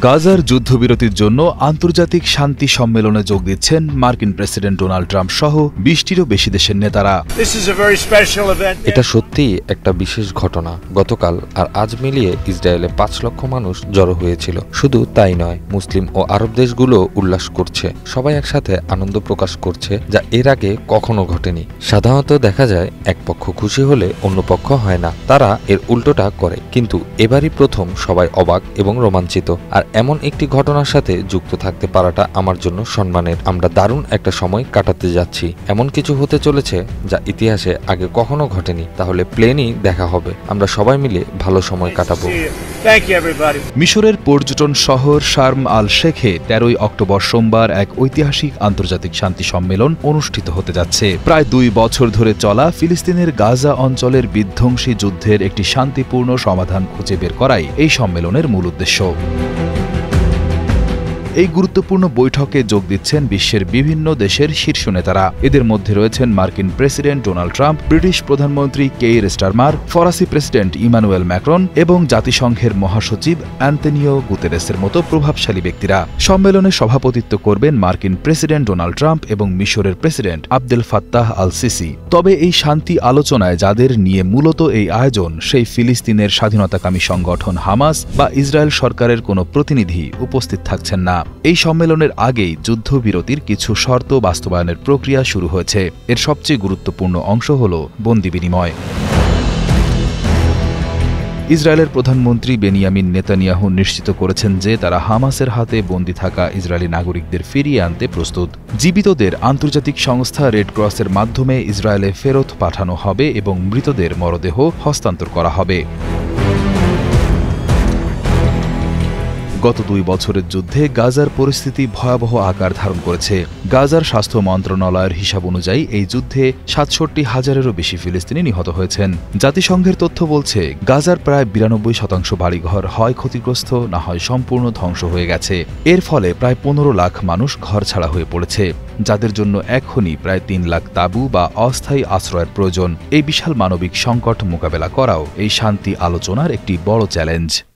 গাজার যুদ্ধবিরতির জন্য আন্তর্জাতিক শান্তি সম্মেলনে যোগ দিচ্ছেন মার্কিন প্রেসিডেন্ট ডোনাল্ড ট্রাম্প সহ ২০টিরও বেশি দেশের নেতারা। এটা সত্যিই একটা বিশেষ ঘটনা। গতকাল আর আজ মিলিয়ে ইসরায়েলে ৫ লক্ষ মানুষ জড়ো হয়েছিল। শুধু তাই নয়, মুসলিম ও আরব দেশগুলো উল্লাস করছে, সবাই একসাথে আনন্দ প্রকাশ করছে, যা এর আগে কখনো ঘটেনি। সাধারণত দেখা যায় এক পক্ষ খুশি হলে অন্য পক্ষ হয় না, তারা এর উল্টোটা করে। কিন্তু এবারই প্রথম সবাই অবাক এবং রোমাঞ্চিত। আর এমন একটি ঘটনার সাথে যুক্ত থাকতে পারাটা আমার জন্য সম্মানের। আমরা দারুণ একটা সময় কাটাতে যাচ্ছি। এমন কিছু হতে চলেছে যা ইতিহাসে আগে কখনো ঘটেনি। তাহলে প্লেনই দেখা হবে, আমরা সবাই মিলে ভালো সময় কাটাবো। মিশরের পর্যটন শহর শার্ম আল শেখে ১৩ অক্টোবর সোমবার এক ঐতিহাসিক আন্তর্জাতিক শান্তি সম্মেলন অনুষ্ঠিত হতে যাচ্ছে। প্রায় ২ বছর ধরে চলা ফিলিস্তিনের গাজা অঞ্চলের বিধ্বংসী যুদ্ধের একটি শান্তিপূর্ণ সমাধান খুঁজে বের করাই এই সম্মেলনের মূল উদ্দেশ্য। এই গুরুত্বপূর্ণ বৈঠকে যোগ দিচ্ছেন বিশ্বের বিভিন্ন দেশের শীর্ষ নেতারা। এদের মধ্যে রয়েছেন মার্কিন প্রেসিডেন্ট ডোনাল্ড ট্রাম্প, ব্রিটিশ প্রধানমন্ত্রী কেইর স্টারমার, ফরাসি প্রেসিডেন্ট ইমানুয়েল ম্যাক্রন এবং জাতিসংঘের মহাসচিব অ্যান্তনিও গুতেরেসের মতো প্রভাবশালী ব্যক্তিরা। সম্মেলনে সভাপতিত্ব করবেন মার্কিন প্রেসিডেন্ট ডোনাল্ড ট্রাম্প এবং মিশরের president Abdel Fattah al CC. তবে এই শান্তি আলোচনায় যাদের নিয়ে মূলত এই আয়োজন, সেই ফিলিস্তিনের স্বাধীনতাকামী সংগঠন হামাস বা ইসরায়েল সরকারের কোনো প্রতিনিধি উপস্থিত থাকছেন না। এই সম্মেলনের আগেই যুদ্ধবিরতির কিছু শর্ত বাস্তবায়নের প্রক্রিয়া শুরু হয়েছে। এর সবচেয়ে গুরুত্বপূর্ণ অংশ হল বন্দি বিনিময়। ইসরায়েলের প্রধানমন্ত্রী বেনিয়ামিন নেতানিয়াহু নিশ্চিত করেছেন যে তারা হামাসের হাতে বন্দী থাকা ইসরায়েলি নাগরিকদের ফিরিয়ে আনতে প্রস্তুত। জীবিতদের আন্তর্জাতিক সংস্থা রেড ক্রসের মাধ্যমে ইসরায়েলে ফেরত পাঠানো হবে এবং মৃতদের মরদেহ হস্তান্তর করা হবে। গত ২ বছরের যুদ্ধে গাজার পরিস্থিতি ভয়াবহ আকার ধারণ করেছে। গাজার স্বাস্থ্য মন্ত্রণালয়ের হিসাব অনুযায়ী এই যুদ্ধে ৬৭,০০০-এরও বেশি ফিলিস্তিনি নিহত হয়েছেন। জাতিসংঘের তথ্য বলছে গাজার প্রায় ৯২% বাড়িঘর হয় ক্ষতিগ্রস্ত, না হয় সম্পূর্ণ ধ্বংস হয়ে গেছে। এর ফলে প্রায় ১৫ লাখ মানুষ ঘরছাড়া হয়ে পড়েছে, যাদের জন্য এখনই প্রায় ৩ লাখ তাঁবু বা অস্থায়ী আশ্রয়ের প্রয়োজন। এই বিশাল মানবিক সংকট মোকাবেলা করাও এই শান্তি আলোচনার একটি বড় চ্যালেঞ্জ।